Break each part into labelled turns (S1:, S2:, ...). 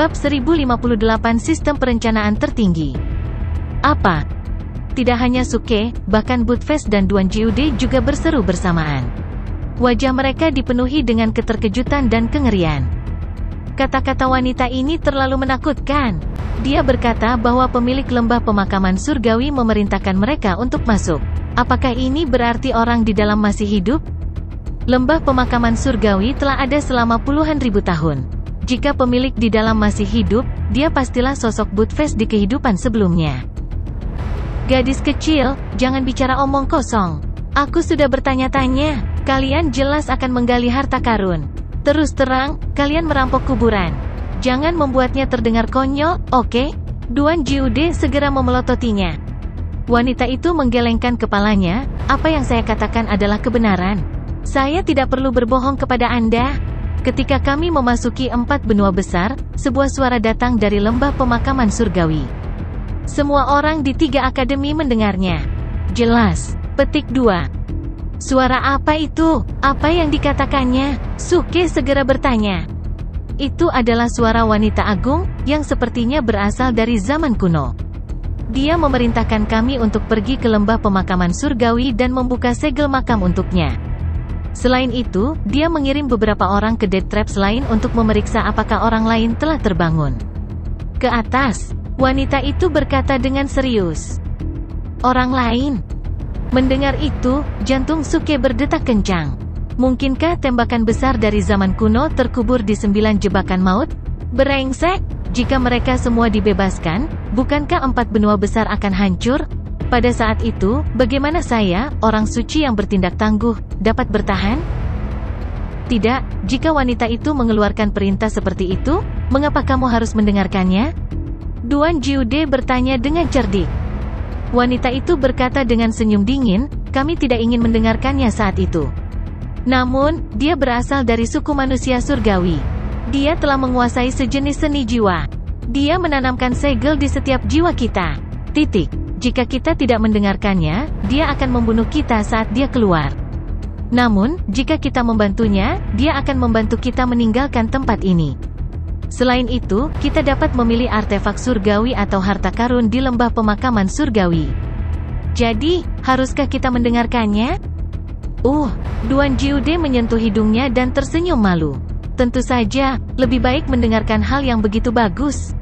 S1: Bab 1058 Sistem Perencanaan Tertinggi. Apa? Tidak hanya Suke, bahkan Budfest dan Duan Jiude juga berseru bersamaan. Wajah mereka dipenuhi dengan keterkejutan dan kengerian. Kata-kata wanita ini terlalu menakutkan. Dia berkata bahwa pemilik lembah pemakaman surgawi memerintahkan mereka untuk masuk. Apakah ini berarti orang di dalam masih hidup? Lembah pemakaman surgawi telah ada selama puluhan ribu tahun. Jika pemilik di dalam masih hidup, dia pastilah sosok Budfest di kehidupan sebelumnya. Gadis kecil, jangan bicara omong kosong. Aku sudah bertanya-tanya. Kalian jelas akan menggali harta karun. Terus terang, kalian merampok kuburan. Jangan membuatnya terdengar konyol, oke? Duan Jiude segera memelototinya. Wanita itu menggelengkan kepalanya. Apa yang saya katakan adalah kebenaran. Saya tidak perlu berbohong kepada Anda. Ketika kami memasuki 4 benua besar, sebuah suara datang dari lembah pemakaman surgawi. Semua orang di 3 akademi mendengarnya. Jelas. Petik 2. Suara apa itu? Apa yang dikatakannya? Suke segera bertanya. Itu adalah suara wanita agung, yang sepertinya berasal dari zaman kuno. Dia memerintahkan kami untuk pergi ke lembah pemakaman surgawi dan membuka segel makam untuknya. Selain itu, dia mengirim beberapa orang ke Death Traps lain untuk memeriksa apakah orang lain telah terbangun. Ke atas, wanita itu berkata dengan serius. Orang lain? Mendengar itu, jantung Suke berdetak kencang. Mungkinkah tembakan besar dari zaman kuno terkubur di 9 jebakan maut? Brengsek, jika mereka semua dibebaskan, bukankah 4 benua besar akan hancur? Pada saat itu, bagaimana saya, orang suci yang bertindak tangguh, dapat bertahan? Tidak, jika wanita itu mengeluarkan perintah seperti itu, mengapa kamu harus mendengarkannya? Duan Jiude bertanya dengan cerdik. Wanita itu berkata dengan senyum dingin, kami tidak ingin mendengarkannya saat itu. Namun, dia berasal dari suku manusia surgawi. Dia telah menguasai sejenis seni jiwa. Dia menanamkan segel di setiap jiwa kita. Titik. Jika kita tidak mendengarkannya, dia akan membunuh kita saat dia keluar. Namun, jika kita membantunya, dia akan membantu kita meninggalkan tempat ini. Selain itu, kita dapat memilih artefak surgawi atau harta karun di lembah pemakaman surgawi. Jadi, haruskah kita mendengarkannya? Duan Jiude menyentuh hidungnya dan tersenyum malu. Tentu saja, lebih baik mendengarkan hal yang begitu bagus.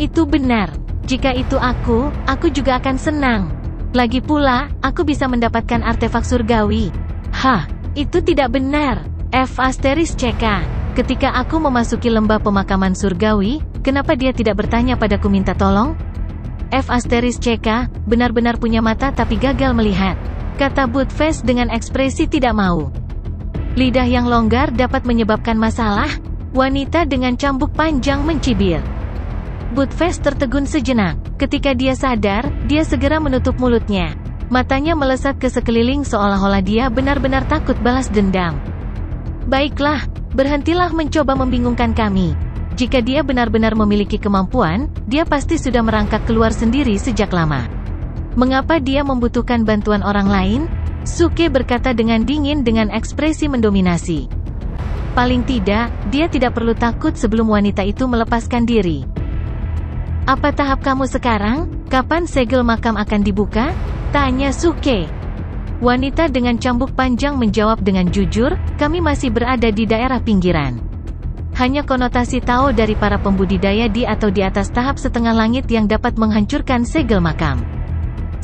S1: Itu benar. Jika itu aku juga akan senang. Lagi pula, aku bisa mendapatkan artefak surgawi. Hah, itu tidak benar. F***CK. Ketika aku memasuki lembah pemakaman surgawi, kenapa dia tidak bertanya padaku minta tolong? F***CK, benar-benar punya mata tapi gagal melihat. Kata Budfest dengan ekspresi tidak mau. Lidah yang longgar dapat menyebabkan masalah? Wanita dengan cambuk panjang mencibir. Budfest tertegun sejenak. Ketika dia sadar, dia segera menutup mulutnya. Matanya melesat ke sekeliling seolah-olah dia benar-benar takut balas dendam. Baiklah, berhentilah mencoba membingungkan kami. Jika dia benar-benar memiliki kemampuan, dia pasti sudah merangkak keluar sendiri sejak lama. Mengapa dia membutuhkan bantuan orang lain? Suke berkata dengan dingin dengan ekspresi mendominasi. Paling tidak, dia tidak perlu takut sebelum wanita itu melepaskan diri. Apa tahap kamu sekarang? Kapan segel makam akan dibuka? Tanya Suke. Wanita dengan cambuk panjang menjawab dengan jujur, kami masih berada di daerah pinggiran. Hanya konotasi Tao dari para pembudidaya di atau di atas tahap setengah langit yang dapat menghancurkan segel makam.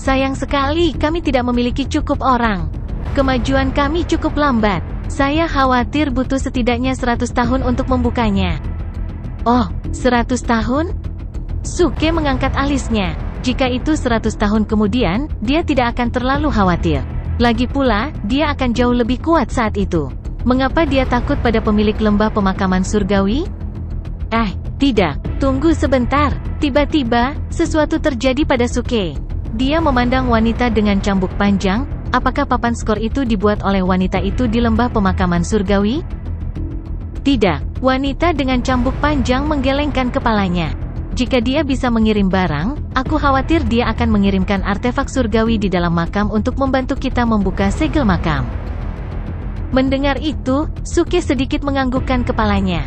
S1: Sayang sekali kami tidak memiliki cukup orang. Kemajuan kami cukup lambat. Saya khawatir butuh setidaknya 100 tahun untuk membukanya. Oh, 100 tahun? Suke mengangkat alisnya. Jika itu 100 tahun kemudian, dia tidak akan terlalu khawatir. Lagi pula, dia akan jauh lebih kuat saat itu. Mengapa dia takut pada pemilik lembah pemakaman surgawi? Tidak. Tunggu sebentar. Tiba-tiba, sesuatu terjadi pada Suke. Dia memandang wanita dengan cambuk panjang. Apakah papan skor itu dibuat oleh wanita itu di lembah pemakaman surgawi? Tidak. Wanita dengan cambuk panjang menggelengkan kepalanya. Jika dia bisa mengirim barang, aku khawatir dia akan mengirimkan artefak surgawi di dalam makam untuk membantu kita membuka segel makam. Mendengar itu, Suke sedikit menganggukkan kepalanya.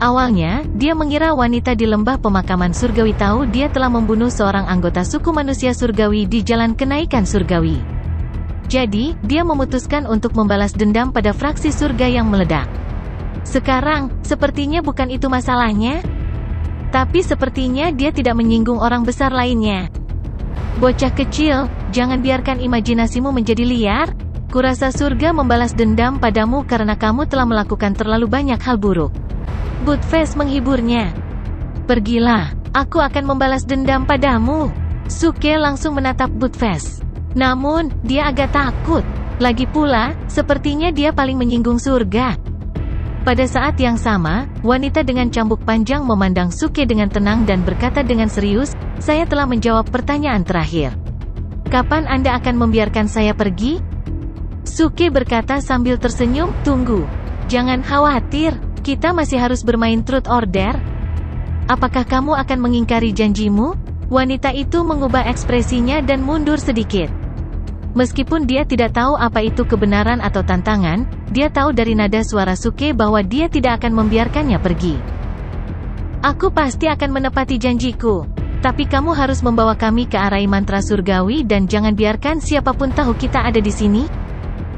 S1: Awalnya, dia mengira wanita di lembah pemakaman surgawi tahu dia telah membunuh seorang anggota suku manusia surgawi di jalan kenaikan surgawi. Jadi, dia memutuskan untuk membalas dendam pada fraksi surga yang meledak. Sekarang, sepertinya bukan itu masalahnya. Tapi sepertinya dia tidak menyinggung orang besar lainnya. Bocah kecil, jangan biarkan imajinasimu menjadi liar. Kurasa surga membalas dendam padamu karena kamu telah melakukan terlalu banyak hal buruk. Buttface menghiburnya. Pergilah, aku akan membalas dendam padamu. Suke langsung menatap Buttface. Namun, dia agak takut. Lagi pula, sepertinya dia paling menyinggung surga. Pada saat yang sama, wanita dengan cambuk panjang memandang Suke dengan tenang dan berkata dengan serius, "Saya telah menjawab pertanyaan terakhir. Kapan Anda akan membiarkan saya pergi?" Suke berkata sambil tersenyum, "Tunggu. Jangan khawatir. Kita masih harus bermain truth or dare. Apakah kamu akan mengingkari janjimu?" Wanita itu mengubah ekspresinya dan mundur sedikit. Meskipun dia tidak tahu apa itu kebenaran atau tantangan, dia tahu dari nada suara Suke bahwa dia tidak akan membiarkannya pergi. "Aku pasti akan menepati janjiku. Tapi kamu harus membawa kami ke arah mantra surgawi dan jangan biarkan siapapun tahu kita ada di sini,"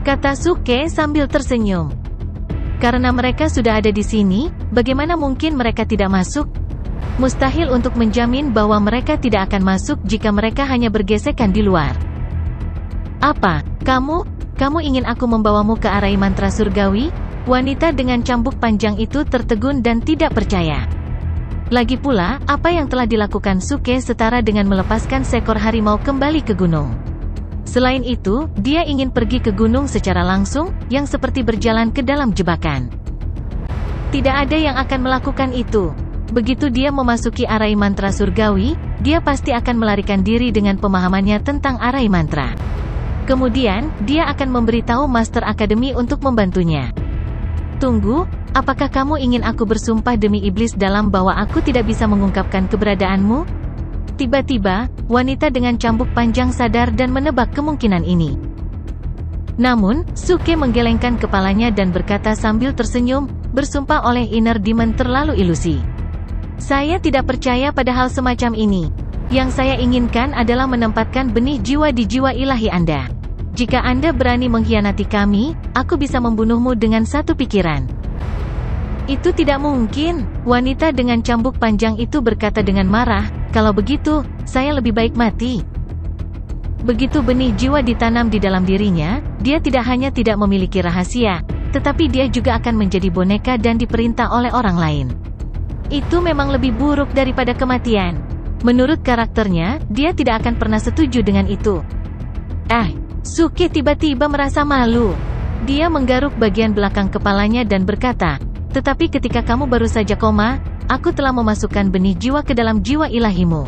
S1: kata Suke sambil tersenyum. Karena mereka sudah ada di sini, bagaimana mungkin mereka tidak masuk? Mustahil untuk menjamin bahwa mereka tidak akan masuk jika mereka hanya bergesekan di luar. "Apa? Kamu ingin aku membawamu ke arah mantra surgawi?" Wanita dengan cambuk panjang itu tertegun dan tidak percaya. Lagi pula, apa yang telah dilakukan Suke setara dengan melepaskan seekor harimau kembali ke gunung. Selain itu, dia ingin pergi ke gunung secara langsung, yang seperti berjalan ke dalam jebakan. Tidak ada yang akan melakukan itu. Begitu dia memasuki arai mantra surgawi, dia pasti akan melarikan diri dengan pemahamannya tentang arai mantra. Kemudian, dia akan memberitahu Master Academy untuk membantunya. "Tunggu, apakah kamu ingin aku bersumpah demi iblis dalam bahwa aku tidak bisa mengungkapkan keberadaanmu?" Tiba-tiba, wanita dengan cambuk panjang sadar dan menebak kemungkinan ini. Namun, Suke menggelengkan kepalanya dan berkata sambil tersenyum, "Bersumpah oleh Inner Demon terlalu ilusi. Saya tidak percaya pada hal semacam ini. Yang saya inginkan adalah menempatkan benih jiwa di jiwa ilahi Anda. Jika Anda berani mengkhianati kami, aku bisa membunuhmu dengan satu pikiran." "Itu tidak mungkin," wanita dengan cambuk panjang itu berkata dengan marah, "Kalau begitu, saya lebih baik mati." Begitu benih jiwa ditanam di dalam dirinya, dia tidak hanya tidak memiliki rahasia, tetapi dia juga akan menjadi boneka dan diperintah oleh orang lain. Itu memang lebih buruk daripada kematian. Menurut karakternya, dia tidak akan pernah setuju dengan itu. Suke tiba-tiba merasa malu. Dia menggaruk bagian belakang kepalanya dan berkata, "Tetapi ketika kamu baru saja koma, aku telah memasukkan benih jiwa ke dalam jiwa ilahimu.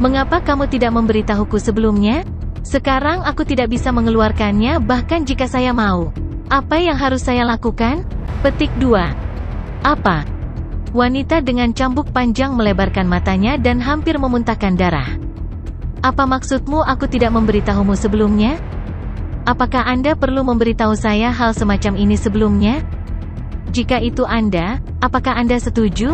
S1: Mengapa kamu tidak memberitahuku sebelumnya? Sekarang aku tidak bisa mengeluarkannya bahkan jika saya mau. Apa yang harus saya lakukan?" Petik 2. "Apa?" Wanita dengan cambuk panjang melebarkan matanya dan hampir memuntahkan darah. "Apa maksudmu aku tidak memberitahumu sebelumnya? Apakah Anda perlu memberitahu saya hal semacam ini sebelumnya? Jika itu Anda, apakah Anda setuju?"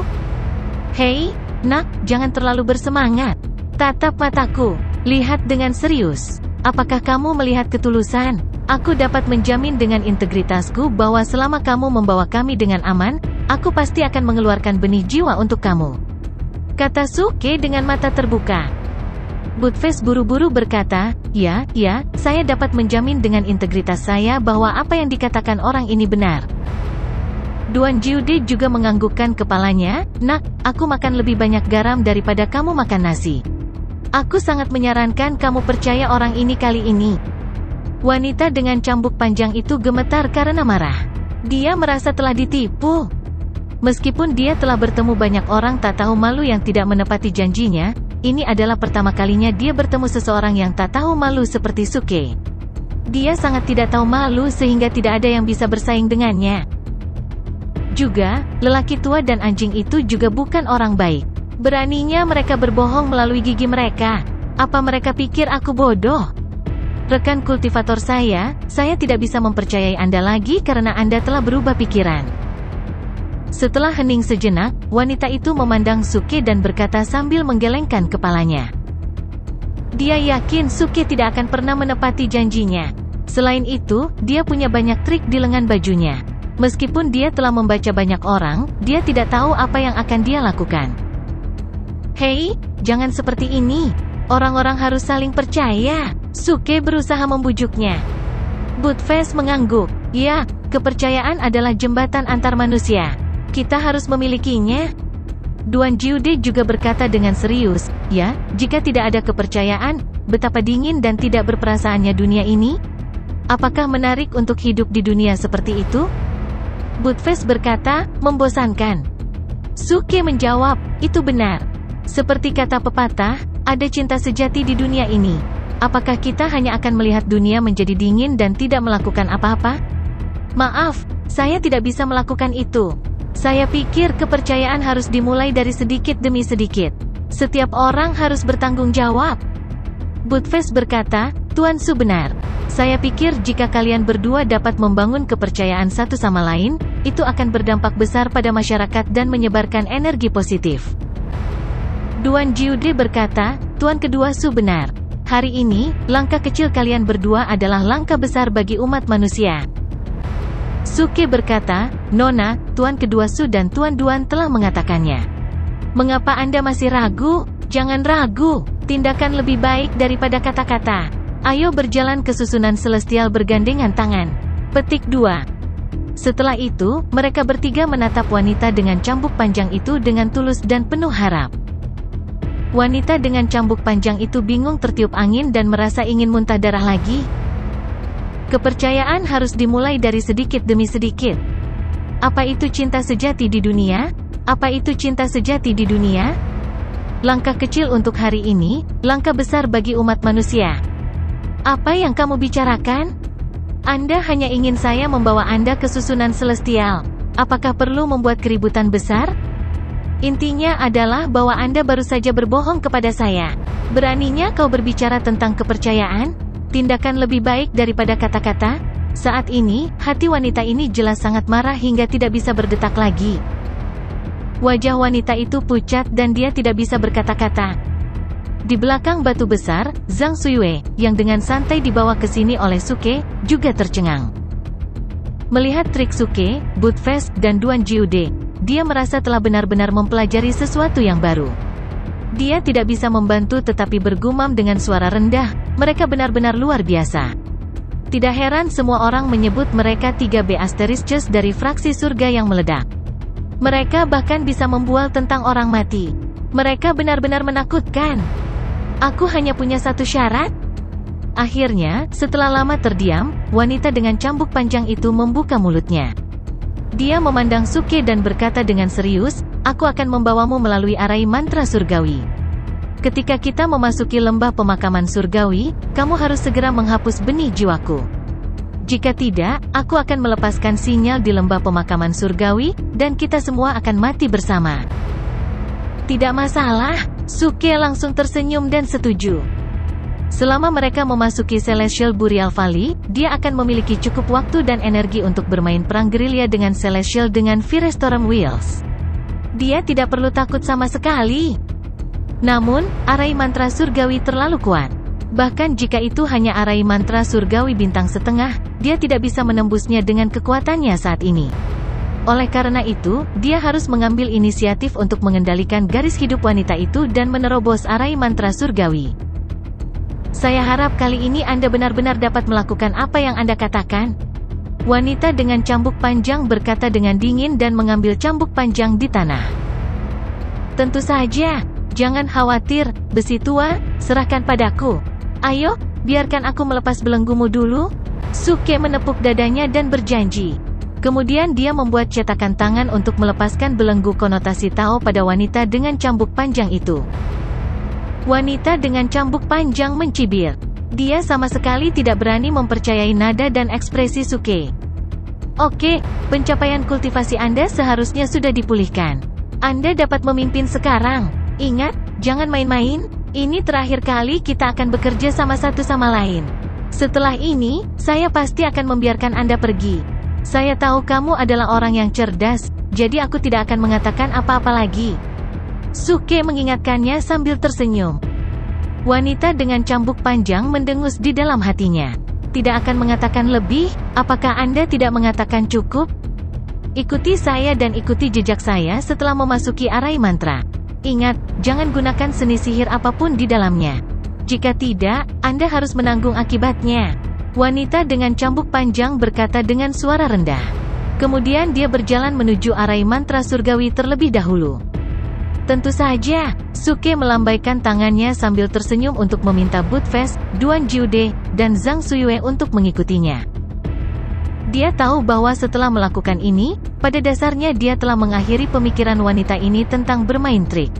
S1: "Hei, nak, jangan terlalu bersemangat. Tatap mataku. Lihat dengan serius. Apakah kamu melihat ketulusan? Aku dapat menjamin dengan integritasku bahwa selama kamu membawa kami dengan aman, aku pasti akan mengeluarkan benih jiwa untuk kamu," kata Suke dengan mata terbuka. Buttface buru-buru berkata, ya, saya dapat menjamin dengan integritas saya bahwa apa yang dikatakan orang ini benar." Duan Jiude juga menganggukkan kepalanya, "Nak, aku makan lebih banyak garam daripada kamu makan nasi. Aku sangat menyarankan kamu percaya orang ini kali ini." Wanita dengan cambuk panjang itu gemetar karena marah. Dia merasa telah ditipu. Meskipun dia telah bertemu banyak orang tak tahu malu yang tidak menepati janjinya, ini adalah pertama kalinya dia bertemu seseorang yang tak tahu malu seperti Suke. Dia sangat tidak tahu malu sehingga tidak ada yang bisa bersaing dengannya. Juga, lelaki tua dan anjing itu juga bukan orang baik. Beraninya mereka berbohong melalui gigi mereka. Apa mereka pikir aku bodoh? "Rekan kultivator saya tidak bisa mempercayai Anda lagi karena Anda telah berubah pikiran." Setelah hening sejenak, wanita itu memandang Suke dan berkata sambil menggelengkan kepalanya. Dia yakin Suke tidak akan pernah menepati janjinya. Selain itu, dia punya banyak trik di lengan bajunya. Meskipun dia telah membaca banyak orang, dia tidak tahu apa yang akan dia lakukan. Hei, jangan seperti ini. Orang-orang harus saling percaya. Suke berusaha membujuknya. Buttface mengangguk. Ya, kepercayaan adalah jembatan antar manusia. Kita harus memilikinya. Duan Jiude juga berkata dengan serius, ya, jika tidak ada kepercayaan, betapa dingin dan tidak berperasaannya dunia ini? Apakah menarik untuk hidup di dunia seperti itu? Buttface berkata, membosankan. Suke menjawab, itu benar. Seperti kata pepatah, ada cinta sejati di dunia ini. Apakah kita hanya akan melihat dunia menjadi dingin dan tidak melakukan apa-apa? Maaf, saya tidak bisa melakukan itu. Saya pikir kepercayaan harus dimulai dari sedikit demi sedikit. Setiap orang harus bertanggung jawab. Buttface berkata, Tuan Su benar. Saya pikir jika kalian berdua dapat membangun kepercayaan satu sama lain, itu akan berdampak besar pada masyarakat dan menyebarkan energi positif. Duan Jiude berkata, Tuan kedua Su benar. Hari ini, langkah kecil kalian berdua adalah langkah besar bagi umat manusia. Suke berkata, Nona, Tuan kedua Su dan Tuan Duan telah mengatakannya. Mengapa Anda masih ragu? Jangan ragu. Tindakan lebih baik daripada kata-kata. Ayo berjalan ke susunan celestial bergandengan tangan. Petik 2. Setelah itu, mereka bertiga menatap wanita dengan cambuk panjang itu dengan tulus dan penuh harap. Wanita dengan cambuk panjang itu bingung tertiup angin dan merasa ingin muntah darah lagi. Kepercayaan harus dimulai dari sedikit demi sedikit. Apa itu cinta sejati di dunia? Apa itu cinta sejati di dunia? Langkah kecil untuk hari ini, langkah besar bagi umat manusia. Apa yang kamu bicarakan? Anda hanya ingin saya membawa Anda ke susunan celestial. Apakah perlu membuat keributan besar? Intinya adalah bahwa Anda baru saja berbohong kepada saya. Beraninya kau berbicara tentang kepercayaan? Tindakan lebih baik daripada kata-kata? Saat ini, hati wanita ini jelas sangat marah hingga tidak bisa berdetak lagi. Wajah wanita itu pucat dan dia tidak bisa berkata-kata. Di belakang batu besar, Zhang Suyue, yang dengan santai dibawa ke sini oleh Suke, juga tercengang. Melihat trik Suke, Buttface, dan Duan Jiude, dia merasa telah benar-benar mempelajari sesuatu yang baru. Dia tidak bisa membantu tetapi bergumam dengan suara rendah, mereka benar-benar luar biasa. Tidak heran semua orang menyebut mereka 3B Asteriscus dari fraksi surga yang meledak. Mereka bahkan bisa membual tentang orang mati. Mereka benar-benar menakutkan. Aku hanya punya satu syarat. Akhirnya, setelah lama terdiam, wanita dengan cambuk panjang itu membuka mulutnya. Dia memandang Suke dan berkata dengan serius, aku akan membawamu melalui arai mantra surgawi. Ketika kita memasuki lembah pemakaman surgawi, kamu harus segera menghapus benih jiwaku. Jika tidak, aku akan melepaskan sinyal di lembah pemakaman surgawi, dan kita semua akan mati bersama. Tidak masalah, Suke langsung tersenyum dan setuju. Selama mereka memasuki Celestial Burial Valley, dia akan memiliki cukup waktu dan energi untuk bermain perang gerilya dengan Celestial dengan Firestorm Wheels. Dia tidak perlu takut sama sekali. Namun, arai mantra surgawi terlalu kuat. Bahkan jika itu hanya arai mantra surgawi bintang setengah, dia tidak bisa menembusnya dengan kekuatannya saat ini. Oleh karena itu, dia harus mengambil inisiatif untuk mengendalikan garis hidup wanita itu dan menerobos arai mantra surgawi. Saya harap kali ini Anda benar-benar dapat melakukan apa yang Anda katakan. Wanita dengan cambuk panjang berkata dengan dingin dan mengambil cambuk panjang di tanah. Tentu saja, jangan khawatir, besi tua, serahkan padaku. Ayo, biarkan aku melepas belenggumu dulu. Suke menepuk dadanya dan berjanji. Kemudian dia membuat cetakan tangan untuk melepaskan belenggu konotasi Tao pada wanita dengan cambuk panjang itu. Wanita dengan cambuk panjang mencibir. Dia sama sekali tidak berani mempercayai nada dan ekspresi Suke. Oke, pencapaian kultivasi Anda seharusnya sudah dipulihkan. Anda dapat memimpin sekarang. Ingat, jangan main-main. Ini terakhir kali kita akan bekerja sama satu sama lain. Setelah ini, saya pasti akan membiarkan Anda pergi. Saya tahu kamu adalah orang yang cerdas, jadi aku tidak akan mengatakan apa-apa lagi. Suke mengingatkannya sambil tersenyum. Wanita dengan cambuk panjang mendengus di dalam hatinya. Tidak akan mengatakan lebih, apakah Anda tidak mengatakan cukup? Ikuti saya dan ikuti jejak saya setelah memasuki arai mantra. Ingat, jangan gunakan seni sihir apapun di dalamnya. Jika tidak, Anda harus menanggung akibatnya. Wanita dengan cambuk panjang berkata dengan suara rendah. Kemudian dia berjalan menuju arai mantra surgawi terlebih dahulu. Tentu saja, Suke melambaikan tangannya sambil tersenyum untuk meminta Budfest, Duan Jiude, dan Zhang Suyue untuk mengikutinya. Dia tahu bahwa setelah melakukan ini, pada dasarnya dia telah mengakhiri pemikiran wanita ini tentang bermain trik.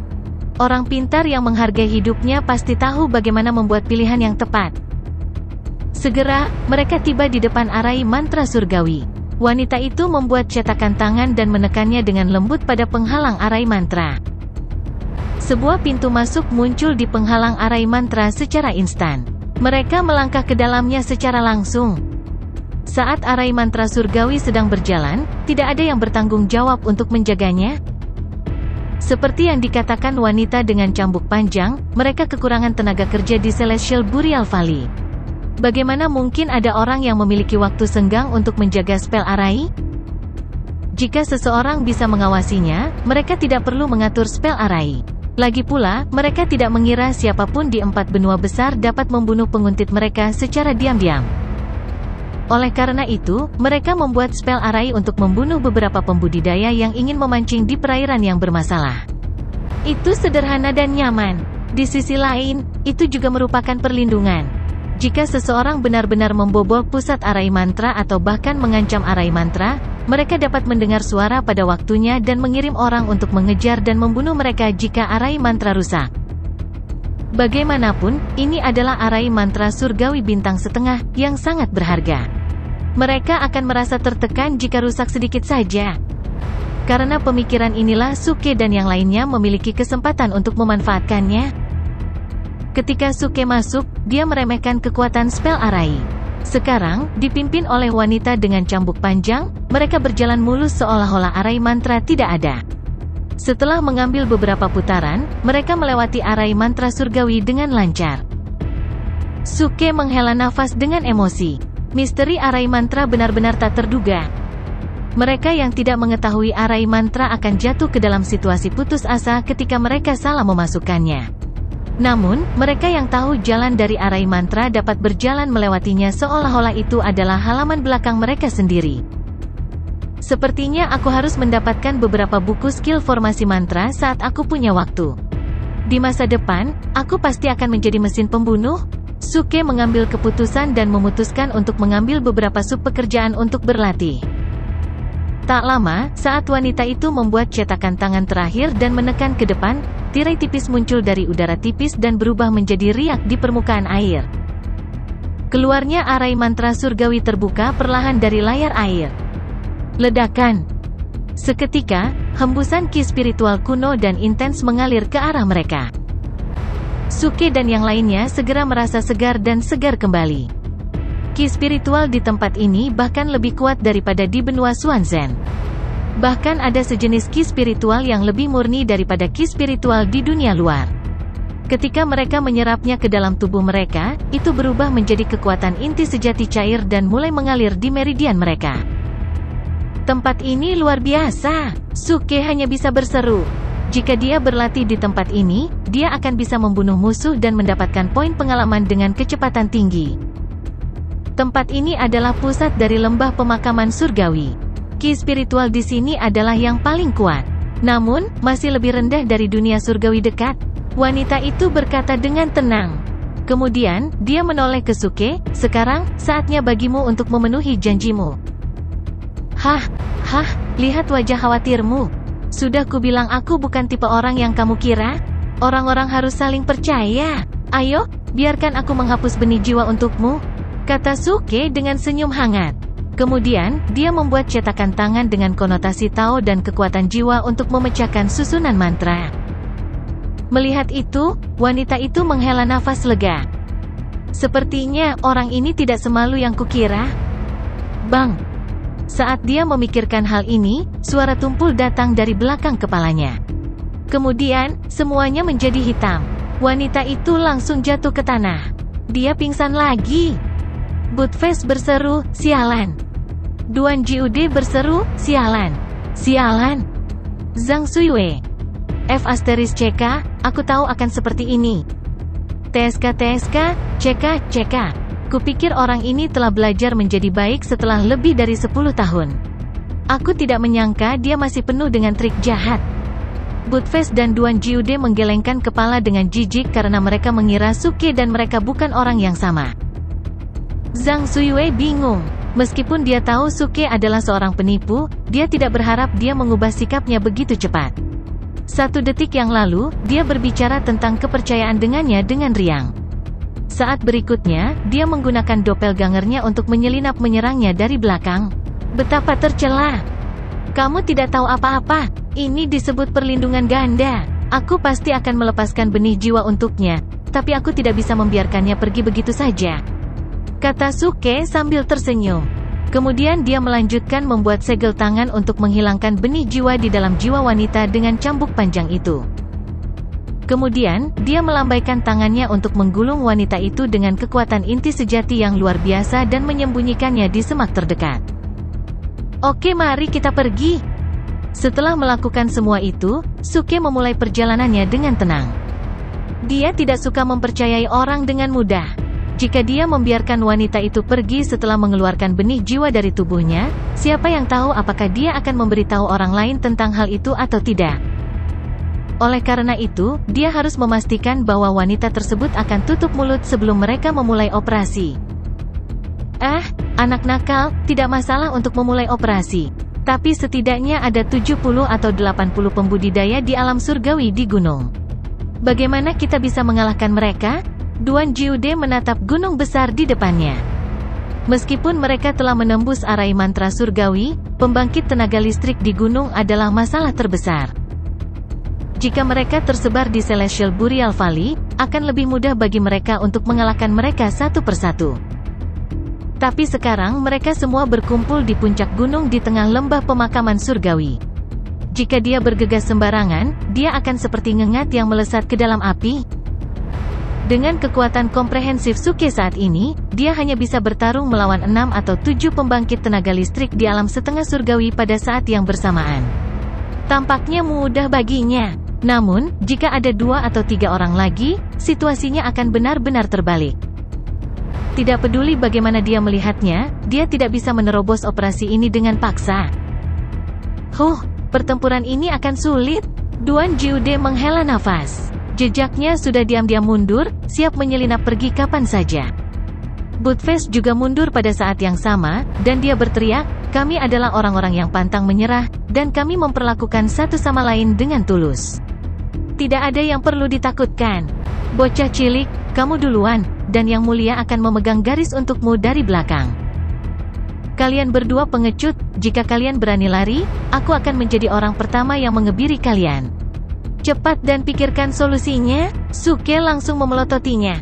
S1: Orang pintar yang menghargai hidupnya pasti tahu bagaimana membuat pilihan yang tepat. Segera, mereka tiba di depan arai mantra surgawi. Wanita itu membuat cetakan tangan dan menekannya dengan lembut pada penghalang arai mantra. Sebuah pintu masuk muncul di penghalang arai mantra secara instan. Mereka melangkah ke dalamnya secara langsung. Saat arai mantra surgawi sedang berjalan, tidak ada yang bertanggung jawab untuk menjaganya. Seperti yang dikatakan wanita dengan cambuk panjang, mereka kekurangan tenaga kerja di Celestial Burial Valley. Bagaimana mungkin ada orang yang memiliki waktu senggang untuk menjaga spell arai? Jika seseorang bisa mengawasinya, mereka tidak perlu mengatur spell arai. Lagi pula, mereka tidak mengira siapapun di 4 benua besar dapat membunuh penguntit mereka secara diam-diam. Oleh karena itu, mereka membuat spell arai untuk membunuh beberapa pembudidaya yang ingin memancing di perairan yang bermasalah. Itu sederhana dan nyaman. Di sisi lain, itu juga merupakan perlindungan. Jika seseorang benar-benar membobol pusat arai mantra atau bahkan mengancam arai mantra, mereka dapat mendengar suara pada waktunya dan mengirim orang untuk mengejar dan membunuh mereka jika arai mantra rusak. Bagaimanapun, ini adalah arai mantra surgawi bintang setengah, yang sangat berharga. Mereka akan merasa tertekan jika rusak sedikit saja. Karena pemikiran inilah Suke dan yang lainnya memiliki kesempatan untuk memanfaatkannya. Ketika Suke masuk, dia meremehkan kekuatan spell arai. Sekarang, dipimpin oleh wanita dengan cambuk panjang, mereka berjalan mulus seolah-olah arai mantra tidak ada. Setelah mengambil beberapa putaran, mereka melewati arai mantra surgawi dengan lancar. Suke menghela nafas dengan emosi. Misteri arai mantra benar-benar tak terduga. Mereka yang tidak mengetahui arai mantra akan jatuh ke dalam situasi putus asa ketika mereka salah memasukkannya. Namun, mereka yang tahu jalan dari arai mantra dapat berjalan melewatinya seolah-olah itu adalah halaman belakang mereka sendiri. Sepertinya aku harus mendapatkan beberapa buku skill formasi mantra saat aku punya waktu. Di masa depan, aku pasti akan menjadi mesin pembunuh. Suke mengambil keputusan dan memutuskan untuk mengambil beberapa sub pekerjaan untuk berlatih. Tak lama, saat wanita itu membuat cetakan tangan terakhir dan menekan ke depan, tirai tipis muncul dari udara tipis dan berubah menjadi riak di permukaan air. Keluarnya arai mantra surgawi terbuka perlahan dari layar air. Ledakan. Seketika, hembusan ki spiritual kuno dan intens mengalir ke arah mereka. Suke dan yang lainnya segera merasa segar dan segar kembali. Ki spiritual di tempat ini bahkan lebih kuat daripada di benua Xuanzhen. Bahkan ada sejenis ki spiritual yang lebih murni daripada ki spiritual di dunia luar. Ketika mereka menyerapnya ke dalam tubuh mereka, itu berubah menjadi kekuatan inti sejati cair dan mulai mengalir di meridian mereka. Tempat ini luar biasa, Suke hanya bisa berseru. Jika dia berlatih di tempat ini, dia akan bisa membunuh musuh dan mendapatkan poin pengalaman dengan kecepatan tinggi. Tempat ini adalah pusat dari lembah pemakaman surgawi. Ki spiritual di sini adalah yang paling kuat. Namun, masih lebih rendah dari dunia surgawi dekat. Wanita itu berkata dengan tenang. Kemudian, dia menoleh ke Suke, sekarang, saatnya bagimu untuk memenuhi janjimu. Hah, lihat wajah khawatirmu. Sudah kubilang aku bukan tipe orang yang kamu kira. Orang-orang harus saling percaya. Ayo, biarkan aku menghapus benih jiwa untukmu, kata Suke dengan senyum hangat. Kemudian, dia membuat cetakan tangan dengan konotasi Tao dan kekuatan jiwa untuk memecahkan susunan mantra. Melihat itu, wanita itu menghela nafas lega. Sepertinya, orang ini tidak semalu yang kukira. Bang! Saat dia memikirkan hal ini, suara tumpul datang dari belakang kepalanya. Kemudian, semuanya menjadi hitam. Wanita itu langsung jatuh ke tanah. Dia pingsan lagi. Buttface berseru, "Sialan!" Duan Jiude berseru, "Sialan! Sialan!" Zhang Suiwei. F*CK, aku tahu akan seperti ini. TSK, CK. Kupikir orang ini telah belajar menjadi baik setelah lebih dari 10 tahun. Aku tidak menyangka dia masih penuh dengan trik jahat. Buttface dan Duan Jiude menggelengkan kepala dengan jijik karena mereka mengira Suke dan mereka bukan orang yang sama. Zhang Suiwei bingung. Meskipun dia tahu Suke adalah seorang penipu, dia tidak berharap dia mengubah sikapnya begitu cepat. 1 detik yang lalu, dia berbicara tentang kepercayaan dengannya dengan riang. Saat berikutnya, dia menggunakan doppelgangernya untuk menyelinap menyerangnya dari belakang. Betapa tercela! Kamu tidak tahu apa-apa. Ini disebut perlindungan ganda. Aku pasti akan melepaskan benih jiwa untuknya, tapi aku tidak bisa membiarkannya pergi begitu saja, kata Suke sambil tersenyum. Kemudian dia melanjutkan membuat segel tangan untuk menghilangkan benih jiwa di dalam jiwa wanita dengan cambuk panjang itu. Kemudian, dia melambaikan tangannya untuk menggulung wanita itu dengan kekuatan inti sejati yang luar biasa dan menyembunyikannya di semak terdekat. Oke, mari kita pergi. Setelah melakukan semua itu, Suke memulai perjalanannya dengan tenang. Dia tidak suka mempercayai orang dengan mudah. Jika dia membiarkan wanita itu pergi setelah mengeluarkan benih jiwa dari tubuhnya, siapa yang tahu apakah dia akan memberitahu orang lain tentang hal itu atau tidak. Oleh karena itu, dia harus memastikan bahwa wanita tersebut akan tutup mulut sebelum mereka memulai operasi. Anak nakal, tidak masalah untuk memulai operasi. Tapi setidaknya ada 70 atau 80 pembudidaya di alam surgawi di gunung. Bagaimana kita bisa mengalahkan mereka? Duan Jiude menatap gunung besar di depannya. Meskipun mereka telah menembus arai mantra surgawi, pembangkit tenaga listrik di gunung adalah masalah terbesar. Jika mereka tersebar di Celestial Burial Valley, akan lebih mudah bagi mereka untuk mengalahkan mereka satu persatu. Tapi sekarang mereka semua berkumpul di puncak gunung di tengah lembah pemakaman surgawi. Jika dia bergegas sembarangan, dia akan seperti ngengat yang melesat ke dalam api. Dengan kekuatan komprehensif Suke saat ini, dia hanya bisa bertarung melawan 6 atau 7 pembangkit tenaga listrik di alam setengah surgawi pada saat yang bersamaan. Tampaknya mudah baginya. Namun, jika ada 2 atau 3 orang lagi, situasinya akan benar-benar terbalik. Tidak peduli bagaimana dia melihatnya, dia tidak bisa menerobos operasi ini dengan paksa. Pertempuran ini akan sulit. Duan Jiude menghela nafas. Jejaknya sudah diam-diam mundur, siap menyelinap pergi kapan saja. Buttface juga mundur pada saat yang sama, dan dia berteriak, "Kami adalah orang-orang yang pantang menyerah, dan kami memperlakukan satu sama lain dengan tulus. Tidak ada yang perlu ditakutkan. Bocah cilik, kamu duluan, dan Yang Mulia akan memegang garis untukmu dari belakang. Kalian berdua pengecut, jika kalian berani lari, aku akan menjadi orang pertama yang mengebiri kalian. Cepat dan pikirkan solusinya." Suke langsung memelototinya.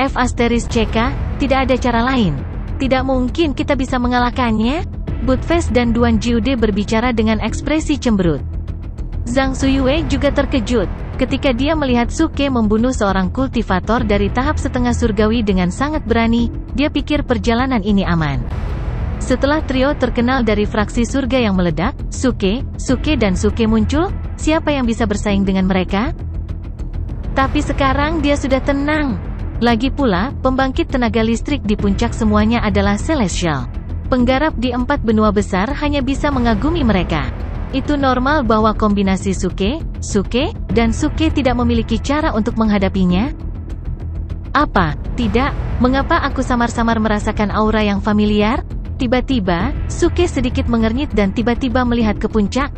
S1: F*CK, tidak ada cara lain. Tidak mungkin kita bisa mengalahkannya. Buttface dan Duan Jiude berbicara dengan ekspresi cemberut. Zhang Suiwei juga terkejut ketika dia melihat Suke membunuh seorang kultivator dari tahap setengah surgawi dengan sangat berani. Dia pikir perjalanan ini aman. Setelah trio terkenal dari fraksi surga yang meledak, Suke dan Suke muncul, siapa yang bisa bersaing dengan mereka? Tapi sekarang dia sudah tenang. Lagi pula, pembangkit tenaga listrik di puncak semuanya adalah Celestial. Penggarap di 4 benua besar hanya bisa mengagumi mereka. Itu normal bahwa kombinasi Suke, dan Suke tidak memiliki cara untuk menghadapinya. Apa? Tidak, mengapa aku samar-samar merasakan aura yang familiar? Tiba-tiba, Suke sedikit mengernyit dan tiba-tiba melihat ke puncak.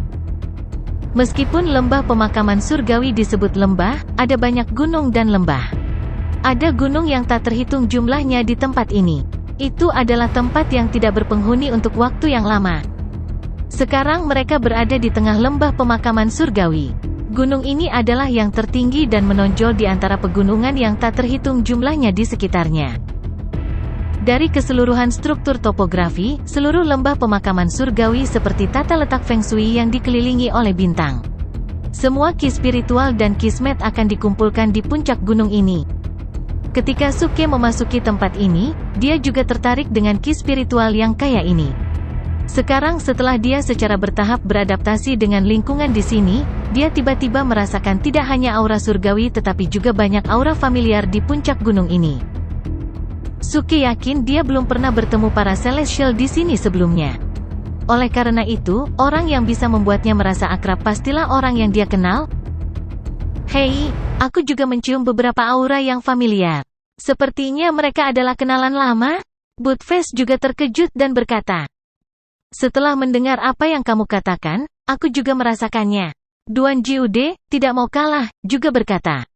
S1: Meskipun lembah pemakaman surgawi disebut lembah, ada banyak gunung dan lembah. Ada gunung yang tak terhitung jumlahnya di tempat ini. Itu adalah tempat yang tidak berpenghuni untuk waktu yang lama. Sekarang mereka berada di tengah lembah pemakaman surgawi. Gunung ini adalah yang tertinggi dan menonjol di antara pegunungan yang tak terhitung jumlahnya di sekitarnya. Dari keseluruhan struktur topografi, seluruh lembah pemakaman surgawi seperti tata letak Feng Shui yang dikelilingi oleh bintang. Semua ki spiritual dan kismet akan dikumpulkan di puncak gunung ini. Ketika Suke memasuki tempat ini, dia juga tertarik dengan ki spiritual yang kaya ini. Sekarang setelah dia secara bertahap beradaptasi dengan lingkungan di sini, dia tiba-tiba merasakan tidak hanya aura surgawi tetapi juga banyak aura familiar di puncak gunung ini. Suke yakin dia belum pernah bertemu para Celestial di sini sebelumnya. Oleh karena itu, orang yang bisa membuatnya merasa akrab pastilah orang yang dia kenal. Hei, aku juga mencium beberapa aura yang familiar. Sepertinya mereka adalah kenalan lama. Budfest juga terkejut dan berkata, setelah mendengar apa yang kamu katakan, aku juga merasakannya. Duan Jiude, tidak mau kalah, juga berkata.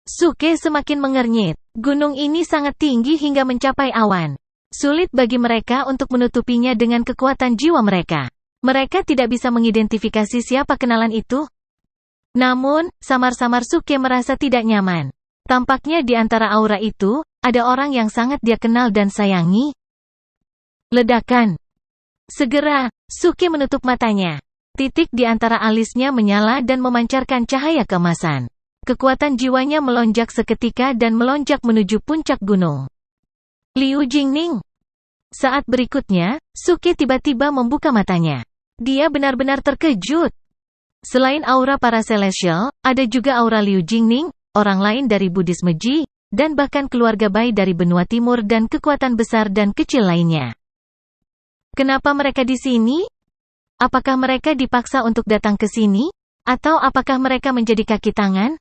S1: Suke semakin mengernyit. Gunung ini sangat tinggi hingga mencapai awan. Sulit bagi mereka untuk menutupinya dengan kekuatan jiwa mereka. Mereka tidak bisa mengidentifikasi siapa kenalan itu. Namun, samar-samar Suke merasa tidak nyaman. Tampaknya di antara aura itu, ada orang yang sangat dia kenal dan sayangi. Ledakan. Segera, Suke menutup matanya. Titik di antara alisnya menyala dan memancarkan cahaya keemasan. Kekuatan jiwanya melonjak seketika dan melonjak menuju puncak gunung. Liu Jingning. Saat berikutnya, Suke tiba-tiba membuka matanya. Dia benar-benar terkejut. Selain aura para Celestial, ada juga aura Liu Jingning, orang lain dari Buddhisme Ji, dan bahkan keluarga Bai dari benua timur dan kekuatan besar dan kecil lainnya. Kenapa mereka di sini? Apakah mereka dipaksa untuk datang ke sini? Atau apakah mereka menjadi kaki tangan?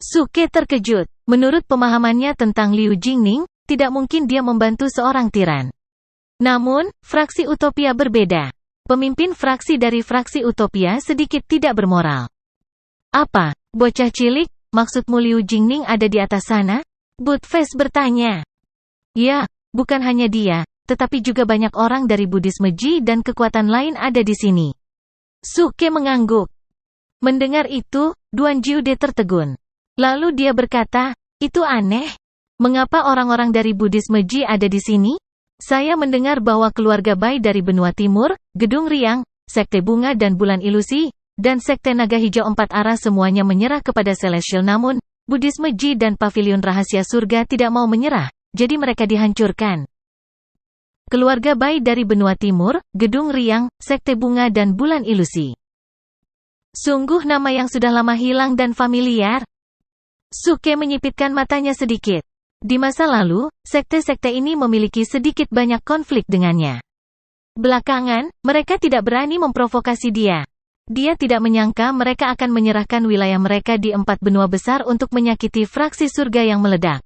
S1: Suke terkejut. Menurut pemahamannya tentang Liu Jingning, tidak mungkin dia membantu seorang tiran. Namun, fraksi Utopia berbeda. Pemimpin fraksi dari fraksi Utopia sedikit tidak bermoral. Apa, bocah cilik, maksudmu Liu Jingning ada di atas sana? Budfest bertanya. Ya, bukan hanya dia, tetapi juga banyak orang dari Buddhisme Ji dan kekuatan lain ada di sini. Suke mengangguk. Mendengar itu, Duan Jiude tertegun. Lalu dia berkata, itu aneh. Mengapa orang-orang dari Buddhisme Ji ada di sini? Saya mendengar bahwa keluarga Bai dari benua timur, Gedung Riang, Sekte Bunga dan Bulan Ilusi, dan Sekte Naga Hijau Empat Arah semuanya menyerah kepada Celestial, namun, Buddhisme Ji dan Pavilion Rahasia Surga tidak mau menyerah, jadi mereka dihancurkan. Keluarga Bai dari benua timur, Gedung Riang, Sekte Bunga dan Bulan Ilusi. Sungguh nama yang sudah lama hilang dan familiar. Suke menyipitkan matanya sedikit. Di masa lalu, sekte-sekte ini memiliki sedikit banyak konflik dengannya. Belakangan, mereka tidak berani memprovokasi dia. Dia tidak menyangka mereka akan menyerahkan wilayah mereka di 4 benua besar untuk menyakiti fraksi surga yang meledak.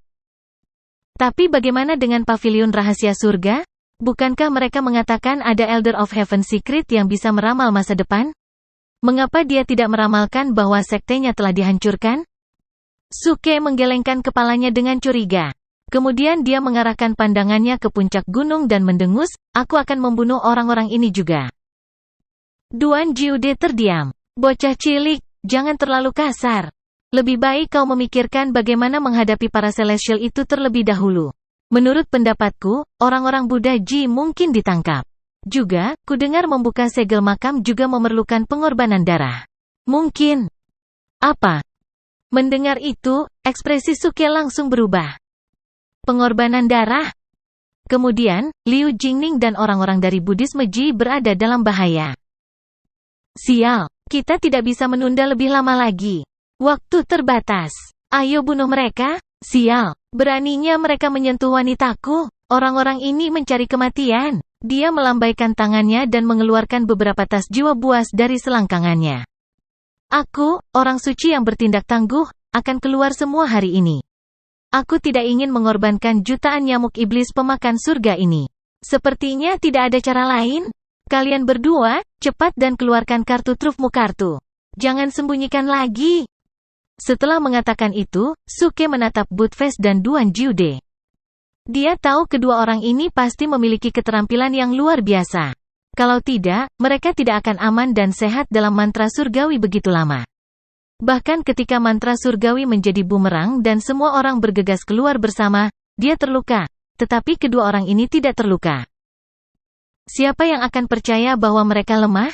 S1: Tapi bagaimana dengan Pavilion Rahasia Surga? Bukankah mereka mengatakan ada Elder of Heaven Secret yang bisa meramal masa depan? Mengapa dia tidak meramalkan bahwa sektenya telah dihancurkan? Suke menggelengkan kepalanya dengan curiga. Kemudian dia mengarahkan pandangannya ke puncak gunung dan mendengus, aku akan membunuh orang-orang ini juga. Duan Jiude terdiam. Bocah cilik, jangan terlalu kasar. Lebih baik kau memikirkan bagaimana menghadapi para Celestial itu terlebih dahulu. Menurut pendapatku, orang-orang Buddha Ji mungkin ditangkap. Juga, kudengar membuka segel makam juga memerlukan pengorbanan darah. Mungkin. Apa? Mendengar itu, ekspresi Suke langsung berubah. Pengorbanan darah? Kemudian, Liu Jingning dan orang-orang dari Buddhisme Ji berada dalam bahaya. Sial, kita tidak bisa menunda lebih lama lagi. Waktu terbatas. Ayo bunuh mereka. Sial, beraninya mereka menyentuh wanitaku. Orang-orang ini mencari kematian. Dia melambaikan tangannya dan mengeluarkan beberapa tas jiwa buas dari selangkangannya. Aku, orang suci yang bertindak tangguh, akan keluar semua hari ini. Aku tidak ingin mengorbankan jutaan nyamuk iblis pemakan surga ini. Sepertinya tidak ada cara lain. Kalian berdua, cepat dan keluarkan kartu trufmu kartu. Jangan sembunyikan lagi. Setelah mengatakan itu, Suke menatap Budfest dan Duan Jiude. Dia tahu kedua orang ini pasti memiliki keterampilan yang luar biasa. Kalau tidak, mereka tidak akan aman dan sehat dalam mantra surgawi begitu lama. Bahkan ketika mantra surgawi menjadi bumerang dan semua orang bergegas keluar bersama, dia terluka. Tetapi kedua orang ini tidak terluka. Siapa yang akan percaya bahwa mereka lemah?